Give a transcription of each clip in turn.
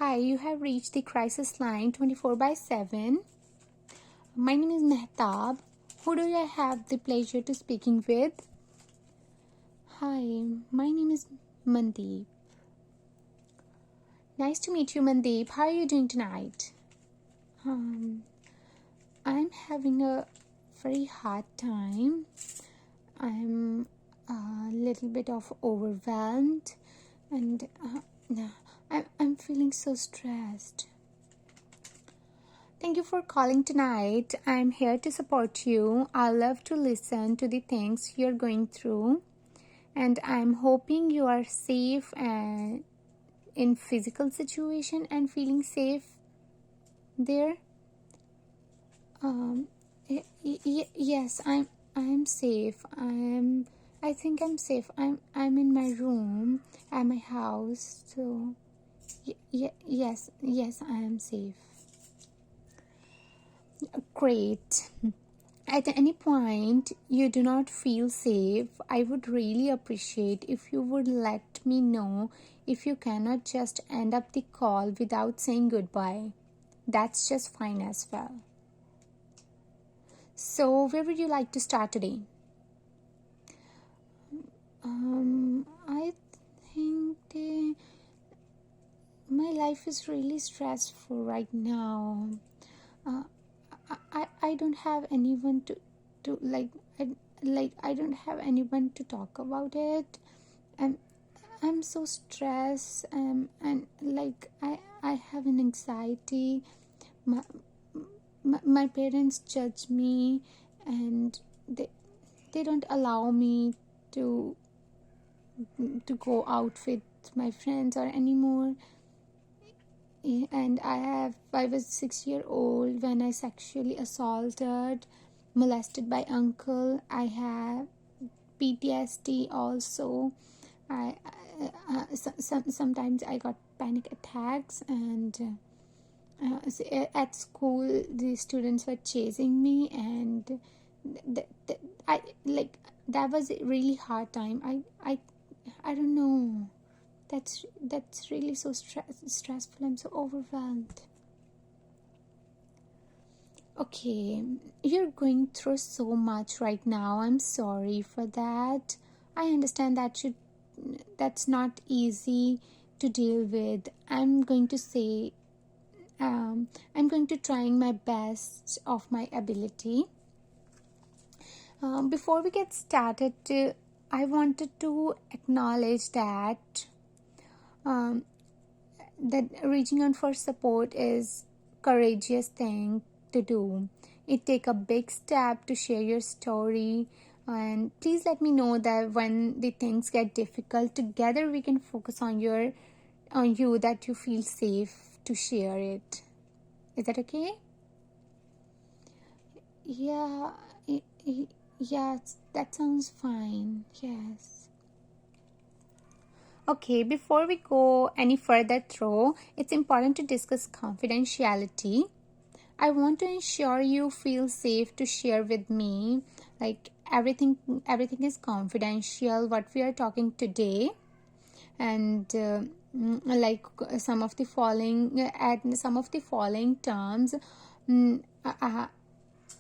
Hi, you have reached the crisis line 24/7. My name is Mehtab. Who do I have the pleasure to speaking with? Hi, my name is Mandeep. Nice to meet you, Mandeep. How are you doing tonight? I'm having a very hard time. I'm a little bit of overwhelmed and I'm feeling so stressed. Thank you for calling tonight. I'm here to support you. I love to listen to the things you're going through, and I'm hoping you are safe and in physical situation and feeling safe there. Yes, I'm safe. I think I'm safe. I'm in my room at my house. So yes, I am safe. Great. At any point you do not feel safe, I would really appreciate if you would let me know. If you cannot, just end up the call without saying goodbye. That's just fine as well. So, where would you like to start today? I think my life is really stressful right now. I don't have anyone to I don't have anyone to talk about it. I'm so stressed, and I have an anxiety. My, my parents judge me, and they don't allow me to go out with my friends or anymore. And I was 6 year old when I sexually molested by uncle. I have PTSD also. Sometimes I got panic attacks, and at school the students were chasing me, and I like that was a really hard time. I don't know. That's really so stressful. I'm so overwhelmed. Okay, you're going through so much right now. I'm sorry for that. I understand that's not easy to deal with. I'm going to trying my best of my ability. Before we get started, I wanted to acknowledge that reaching out for support is courageous thing to do. It take a big step to share your story, and please let me know that when the things get difficult, together we can focus on you, that you feel safe to share it. Is that okay? Yeah, yes, that sounds fine. Yes. Okay, before we go any further through, it's important to discuss confidentiality. I want to ensure you feel safe to share with me. Like everything is confidential what we are talking today, and like some of the following terms. mm,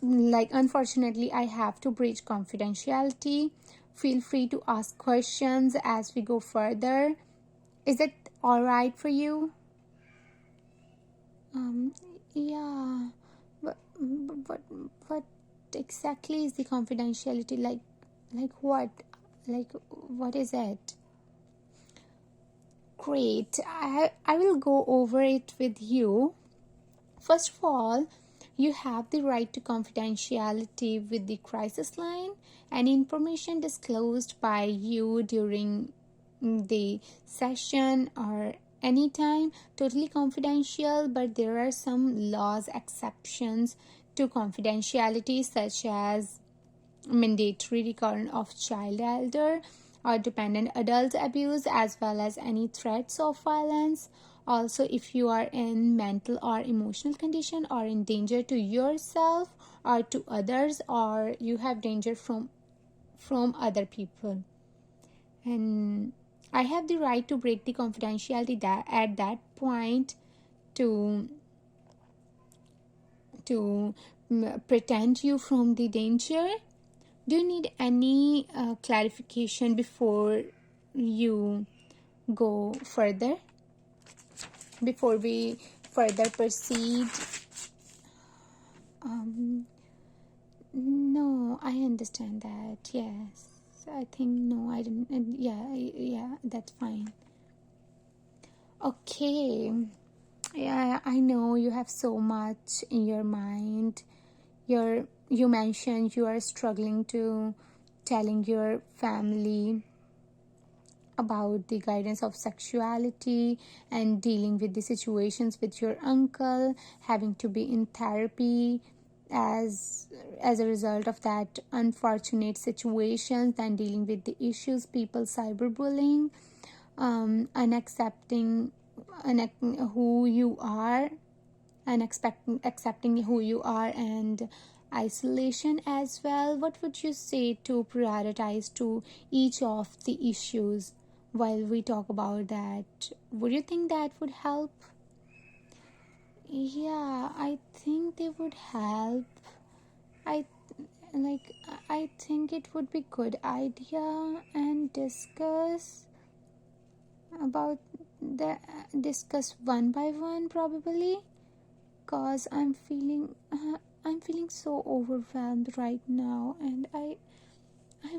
like unfortunately I have to breach confidentiality. Feel free to ask questions as we go further. Is it all right for you? um yeah, but what exactly is the confidentiality? Like what? Like what is it? Great. I will go over it with you. First of all, you have the right to confidentiality with the crisis line. Any information disclosed by you during the session or anytime totally confidential, but there are some laws exceptions to confidentiality, such as mandatory recurrence of child elder or dependent adult abuse, as well as any threats of violence. Also, if you are in mental or emotional condition or in danger to yourself or to others, or you have danger from other people. And I have the right to break the confidentiality at that point. to protect you from the danger? Do you need any clarification before you go further? Before we further proceed? Um, no, I understand that. Yes, I think no, I didn't. Yeah, yeah, that's fine. Okay. Yeah, I know you have so much in your mind. You mentioned you are struggling to telling your family about the guidance of sexuality and dealing with the situations with your uncle, having to be in therapy as a result of that unfortunate situations, and dealing with the issues, people cyberbullying, unaccepting who you are, and accepting who you are, and isolation as well. What would you say to prioritize to each of the issues while we talk about that? Would you think that would help? Yeah, I think they would help. I like I think it would be good idea and about the discuss one by one, probably, cause I'm feeling so overwhelmed right now, and I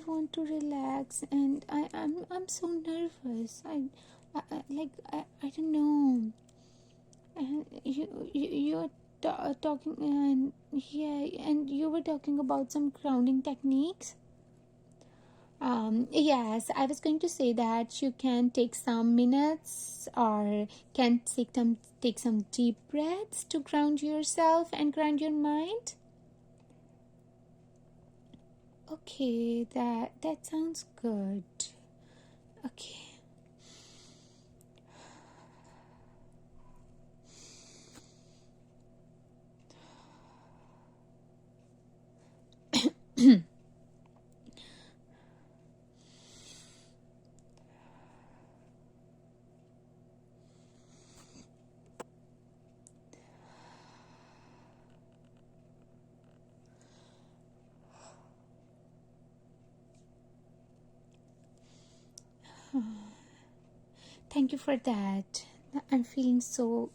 want to relax, and I'm so nervous. I don't know. And you're talking, and yeah, and you were talking about some grounding techniques. Yes, I was going to say that you can take some minutes, or can take some deep breaths to ground yourself and ground your mind. Okay, that sounds good. Okay. Thank you for that. I'm feeling so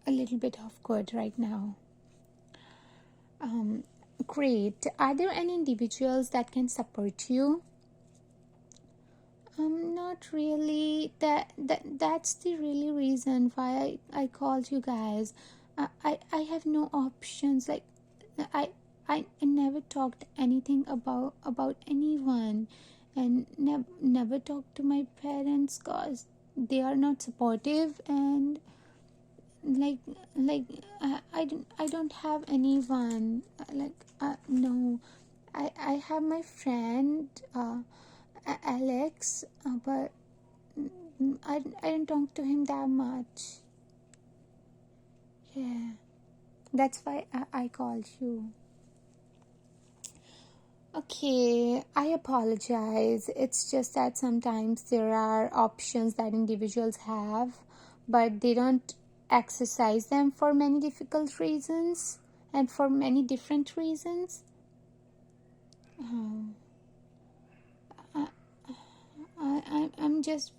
a little bit of good right now. Um, Great. Are there any individuals that can support you? Not really. That's the really reason why I called you guys. I have no options. Like I I never talked anything about anyone, and never talked to my parents cause they are not supportive, and like I don't have anyone. No, I have my friend Alex, but I didn't talk to him that much. Yeah, that's why I called you. Okay, I apologize. It's just that sometimes there are options that individuals have, but they don't exercise them for many difficult reasons and for many different reasons. Um, I, I'm just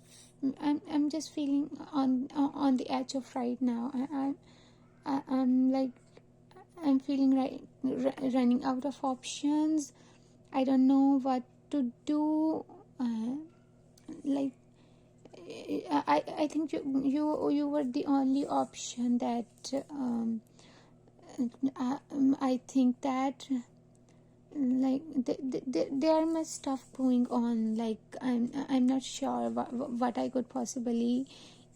I'm just feeling on the edge of right now. I'm like I'm feeling running out of options. I don't know what to do. Like I think you were the only option that I think that like there are much stuff going on. Like I'm not sure what I could possibly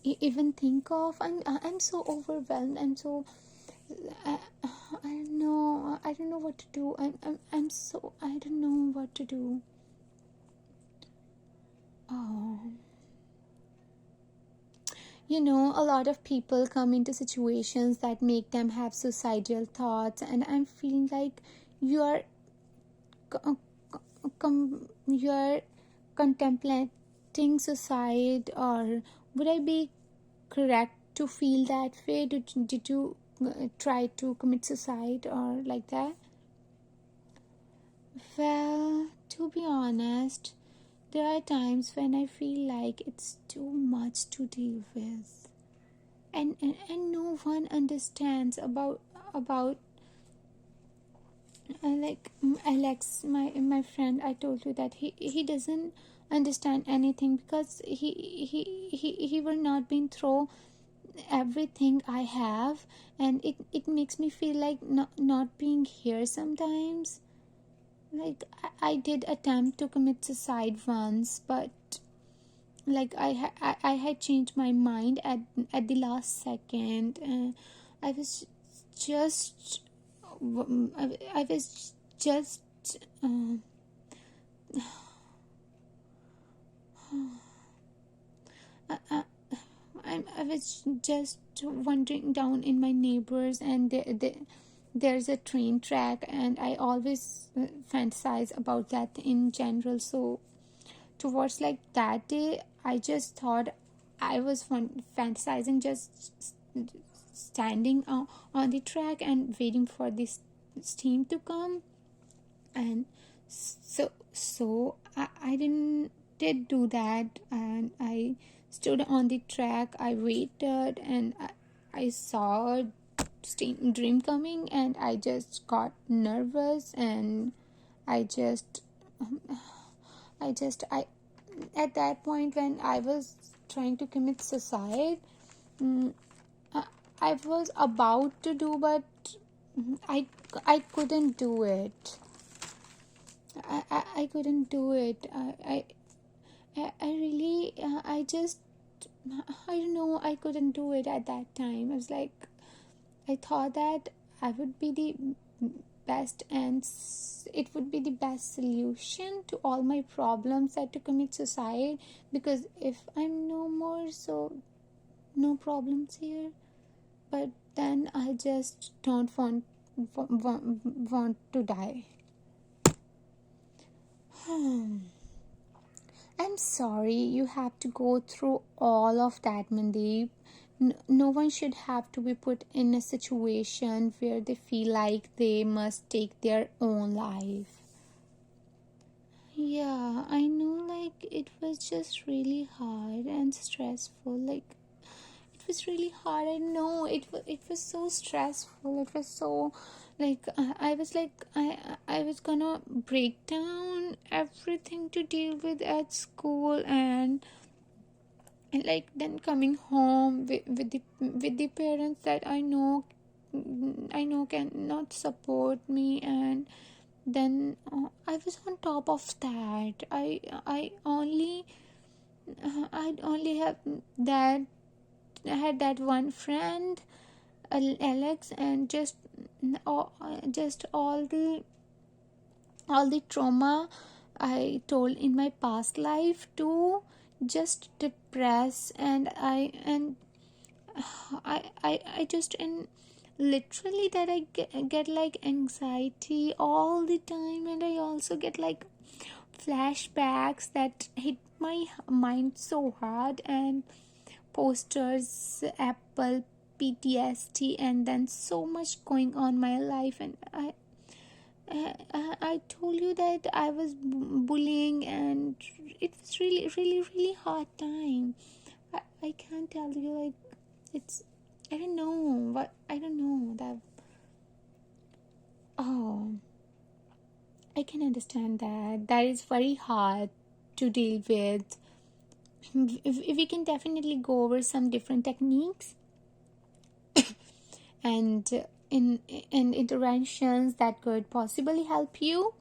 even think of. I'm so overwhelmed. I'm so I, I don't know what to do. I'm so I don't know what to do. Oh, a lot of people come into situations that make them have suicidal thoughts, and I'm feeling like you are you are contemplating suicide, or would I be correct to feel that way? Did you try to commit suicide or like that? Well, to be honest, there are times when I feel like it's too much to deal with, and no one understands about like Alex, my friend. I told you that he doesn't understand anything because he will not been through everything I have, and it makes me feel like not being here sometimes. Like I did attempt to commit suicide once, but like I had changed my mind at the last second. I was just I was just uh, I, I, I was just wandering down in my neighbors, and there's a train track, and I always fantasize about that in general. So towards like that day, I just thought I was fantasizing just standing on the track and waiting for this steam to come. And I did do that, and I stood on the track. I waited, and I saw a steam dream coming, and I just got nervous, and I just I at that point when I was trying to commit suicide, mm, I, I was about to do, but I couldn't do it. I couldn't do it. I really I just I don't know, I couldn't do it at that time. I was like, I thought that I would be the best, and it would be the best solution to all my problems, that to commit suicide, because if I'm no more, so no problems here. But then I just don't want to die. I'm sorry you have to go through all of that, Mandeep. No one should have to be put in a situation where they feel like they must take their own life. Yeah, I know, like, it was just really hard and stressful. Like, it was really hard. I know it was so stressful. It was so like I was like I was gonna break down everything to deal with at school, and like then coming home with the parents that I know cannot support me, and then I was on top of that. I only I only have that I had that one friend, Alex, and just all the trauma I told in my past life to just depress, and I just, and literally that I get like anxiety all the time, and I also get like flashbacks that hit my mind so hard, and posters, Apple, PTSD, and then so much going on my life. And I told you that I was bullying, and it was really hard time. I can't tell you, like, it's, I don't know what, I don't know that. Oh, I can understand that. That is very hard to deal with. If we can definitely go over some different techniques and in interventions that could possibly help you.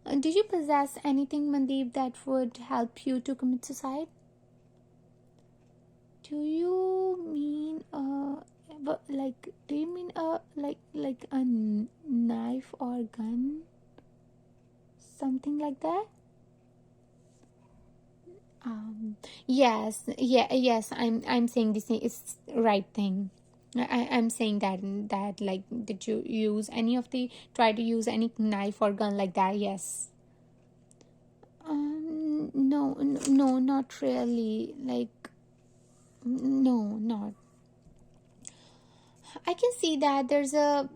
Did you possess anything, Mandeep, that would help you to commit suicide? Do you mean like, do you mean like a knife or gun, something like that? Yes, yes, I'm saying this thing is right thing. I'm saying that like, did you use any of the, try to use any knife or gun like that? Yes. No, not really. Like, no, not. I can see that there's a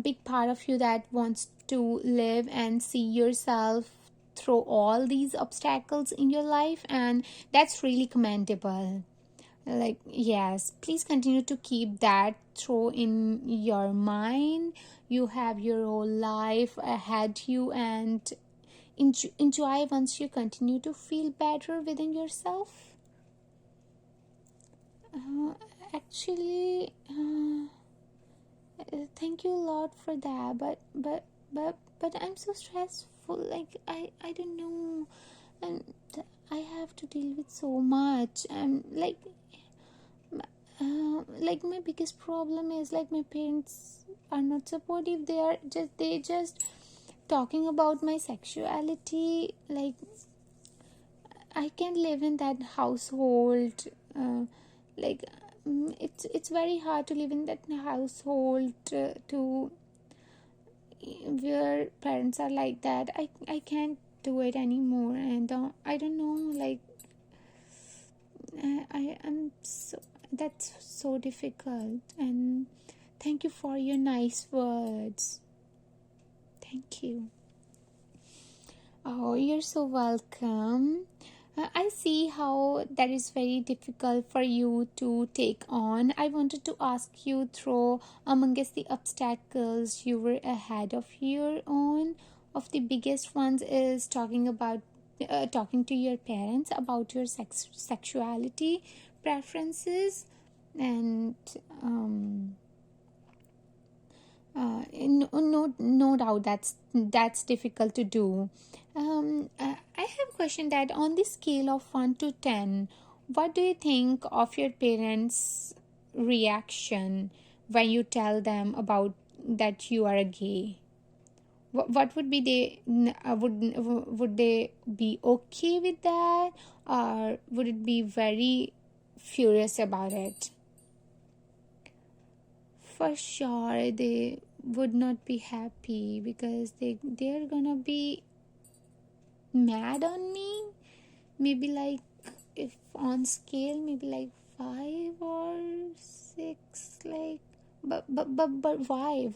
big part of you that wants to live and see yourself through all these obstacles in your life, and that's really commendable. Like, yes, please continue to keep that through in your mind. You have your whole life ahead you, and enjoy once you continue to feel better within yourself. uh, Actually, thank you a lot for that, but I'm so stressful. Like, I don't know, and I have to deal with so much. Like my biggest problem is, like, my parents are not supportive. They just talking about my sexuality. Like, I can't live in that household. Like, it's very hard to live in that household, to where parents are like that. I can't do it anymore, and I don't know, like, I am so, that's so difficult. And thank you for your nice words. Thank you. Oh, you're so welcome. I see how that is very difficult for you to take on. I wanted to ask you, through amongst the obstacles you were ahead of your own, of the biggest ones is talking to your parents about your sexuality preferences, and no doubt that's difficult to do. I have a question that, on the scale of 1 to 10, what do you think of your parents' reaction when you tell them about that you are a gay? What would be would they be okay with that, or would it be very furious about it? For sure they would not be happy, because they're gonna be mad on me. Maybe, like, if on scale, maybe like 5 or 6, like. But why?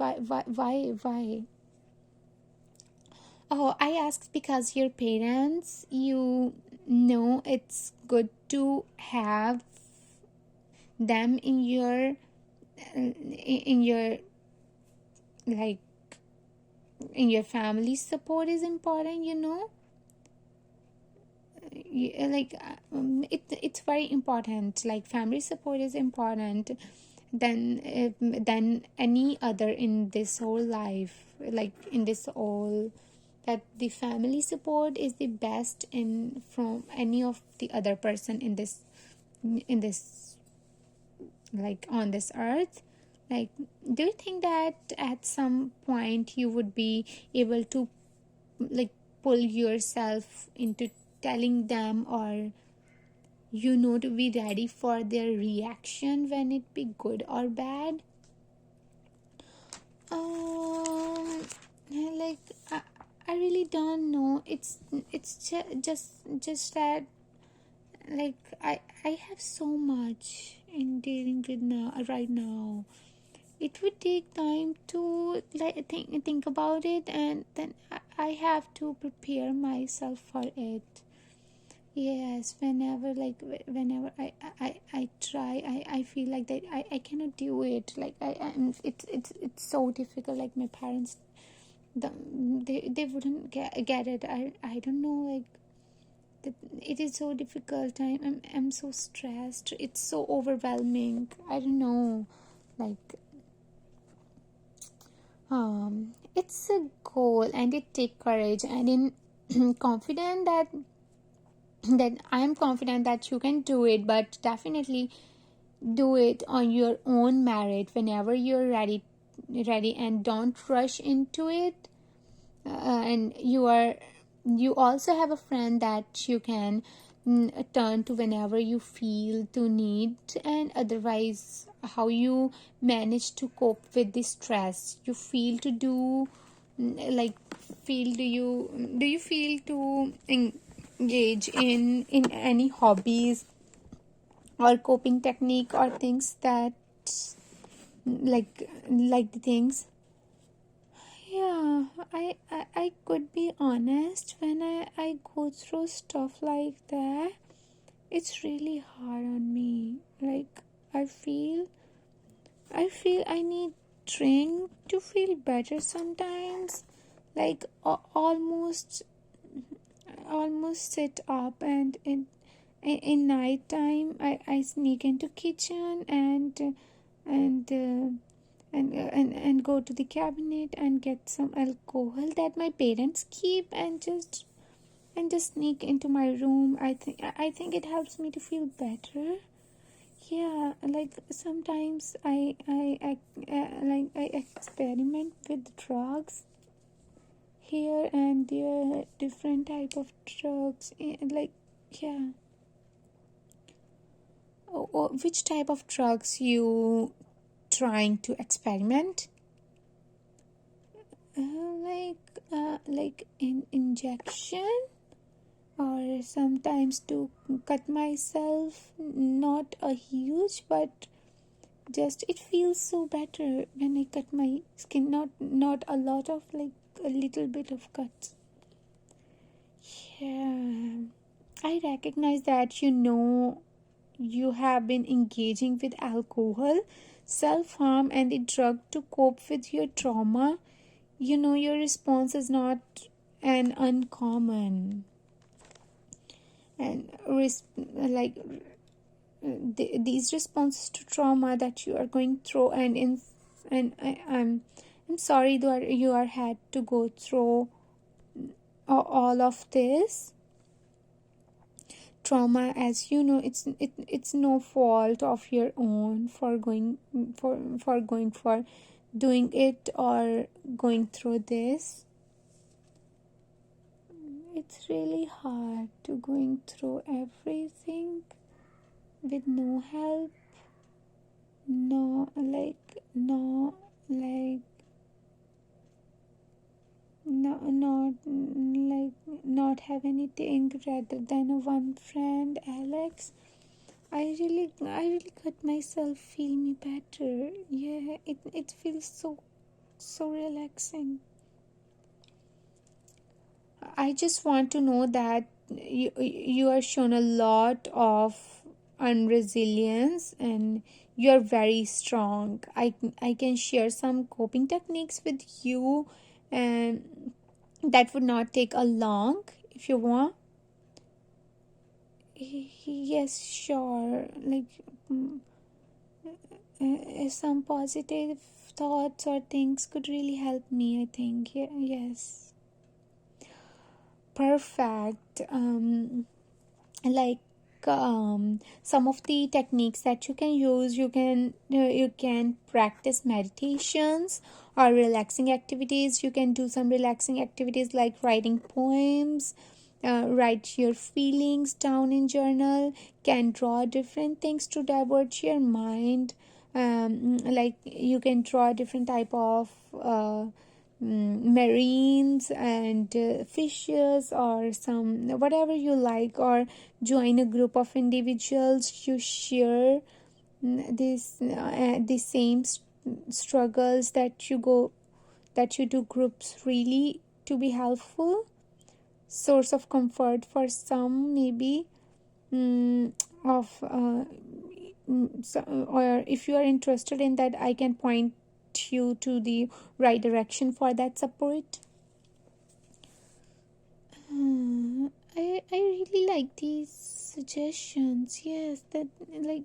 Oh, I asked because your parents, you know, it's good to have them in your, like, in your family. Support is important, like, it's very important. Like, family support is important than any other in this whole life. Like, in this whole, that the family support is the best in from any of the other person in this, like, on this earth. Like, do you think that at some point you would be able to, like, pull yourself into telling them, or to be ready for their reaction, when it be good or bad? um like, I really don't know. It's just that, like, I have so much in dealing with now, right now. It would take time to, like, think about it, and then I have to prepare myself for it. Yes, whenever I try, I feel like that I cannot do it. Like, it's so difficult. Like, my parents, they wouldn't get it. I don't know, like, it is so difficult. I'm so stressed. It's so overwhelming. I don't know, like, it's a goal, and it takes courage, and in confident that I am confident that you can do it, but definitely do it on your own merit whenever you're ready, and don't rush into it. And you also have a friend that you can turn to whenever you feel to need. And otherwise, how you manage to cope with the stress you feel to do, like, do you feel to engage in any hobbies or coping technique or things that like the things. Yeah, I could be honest, when I go through stuff like that, it's really hard on me. Like, I feel I need drink to feel better sometimes. Like, almost sit up, and in night time I sneak into kitchen and and go to the cabinet and get some alcohol that my parents keep, and just sneak into my room. I think it helps me to feel better. Yeah, like sometimes I experiment with drugs here and there, different type of drugs. Like, yeah. Which type of drugs you trying to experiment? Like in injection, or sometimes to cut myself. Not a huge, but just it feels so better when I cut my skin. Not a lot of, like, a little bit of cuts. Yeah, I recognize that you have been engaging with alcohol, self harm, and the drug to cope with your trauma. Your response is not an uncommon, and like these responses to trauma that you are going through, I'm sorry that you are had to go through all of this trauma. As you know, it's no fault of your own for doing it or going through this. It's really hard to going through everything with no help, no, like, no, not have anything rather than a one friend, Alex. I really got myself feel me better. Yeah, it feels so relaxing. I just want to know that you are shown a lot of unresilience, and you are very strong. I can share some coping techniques with you, and that would not take a long if you want. Yes, sure. Like, some positive thoughts or things could really help me, I think. Yeah, yes. Perfect. Like, some of the techniques that you can use, you can practice meditations or relaxing activities. You can do some relaxing activities like writing poems, write your feelings down in journal, can draw different things to divert your mind. Like, you can draw different type of marines and fishes, or some whatever you like, or join a group of individuals. You share the same struggles that you do. Groups really to be helpful, source of comfort for some, maybe. mm, of so, or if you are interested in that, I can point you to the right direction for that support. I really like these suggestions. Yes, that, like,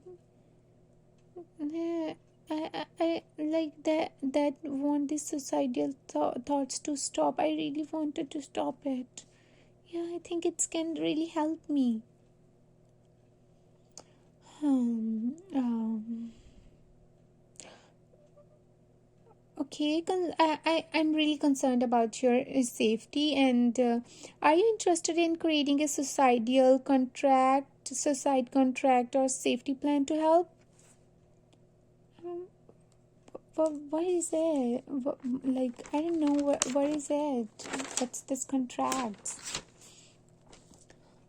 I like that want these suicidal thoughts to stop. I really wanted to stop it. Yeah, I think it can really help me. Hmm. Okay, I'm really concerned about your safety. And are you interested in creating a suicide contract, or safety plan to help? Um, what is it? Like, I don't know. What is it? What's this contract?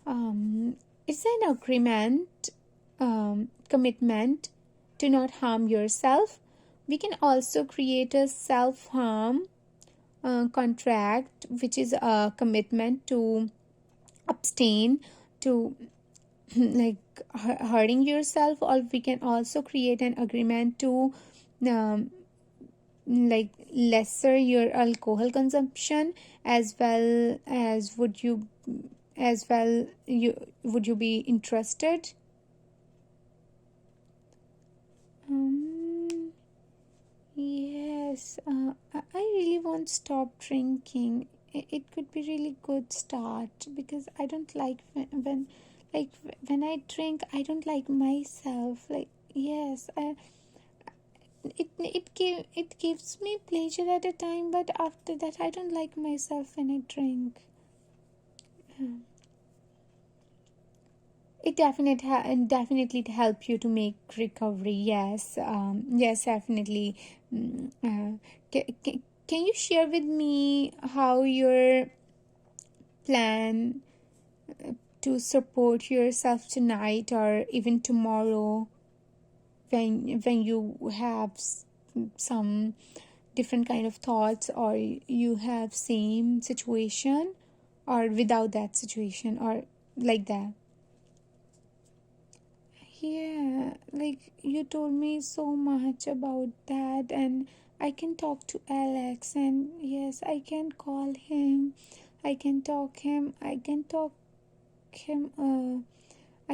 Um, it's an agreement, commitment to not harm yourself We can also create a self-harm contract, which is a commitment to abstain to like hurting yourself, or we can also create an agreement to um, like lesser your alcohol consumption, as well as would you be interested? um yes, I really won't stop drinking. It could be really good start, because I don't like like when I drink, I don't like myself. Like, yes, it gives me pleasure at a time, but after that I don't like myself when I drink. Um, it definitely help you to make recovery. Yes, yes, definitely. Can you share with me how your plan to support yourself tonight or even tomorrow, when you have some different kind of thoughts, or you have same situation, or without that situation, or like that? Yeah, like you told me so much about that, and I can talk to Alex, and yes, I can call him. I can talk him. I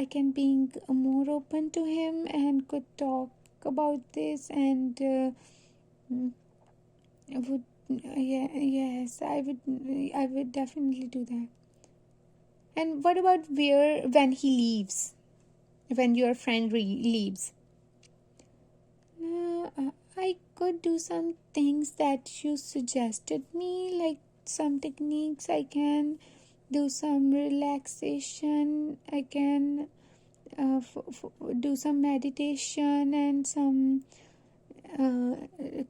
can being more open to him and could talk about this, and mm, would yeah, yes, I would definitely do that. And what about when he leaves, when your friend leaves? I could do some things that you suggested me, like some techniques. I can do some relaxation. I can do some meditation, and some uh,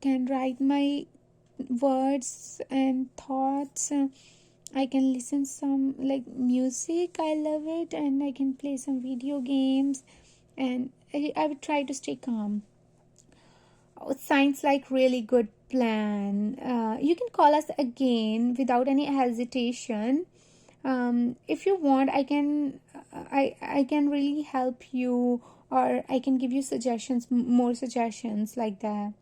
can write my words and thoughts. I can listen some like music. I love it, and I can play some video games, and I would try to stay calm. Oh, sounds like really good plan. You can call us again without any hesitation. If you want, I can really help you, or I can give you suggestions, more suggestions like that.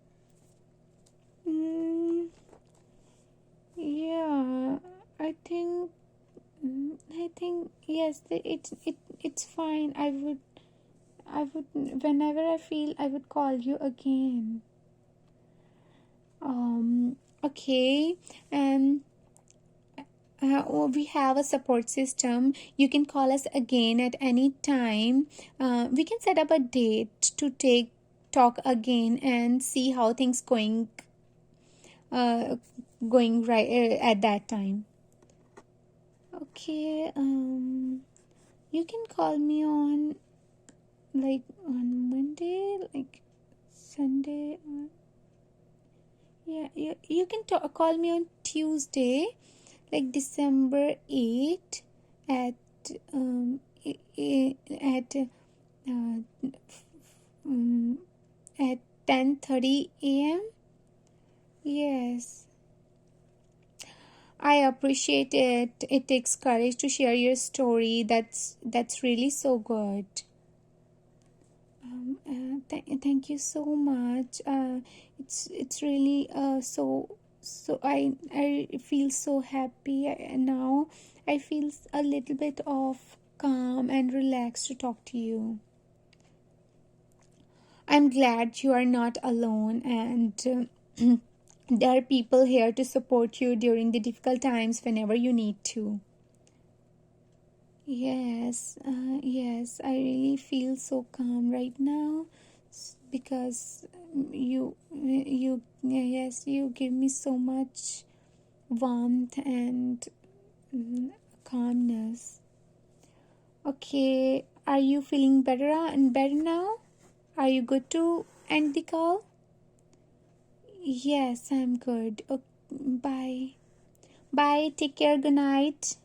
Mm, yeah, I think I think yes, it's fine. I would whenever I feel, I would call you again. Okay, and we have a support system. You can call us again at any time. We can set up a date to take talk again and see how things uh, going right at that time. Okay. You can call me on like on Monday, like Sunday. Yeah, you can call me on Tuesday, like December 8 at at um, at 10:30 a.m. Yes, I appreciate it. It takes courage to share your story. That's really so good. Thank you so much. It's really so I feel so happy now. I feel a little bit of calm and relaxed to talk to you. I'm glad you are not alone, and there are people here to support you during the difficult times whenever you need to. Yes, yes, I really feel so calm right now, because yes, you give me so much warmth and calmness. Okay, are you feeling better and better now? Are you good to end the call? Yes, I'm good. Okay, bye. Bye. Take care. Good night.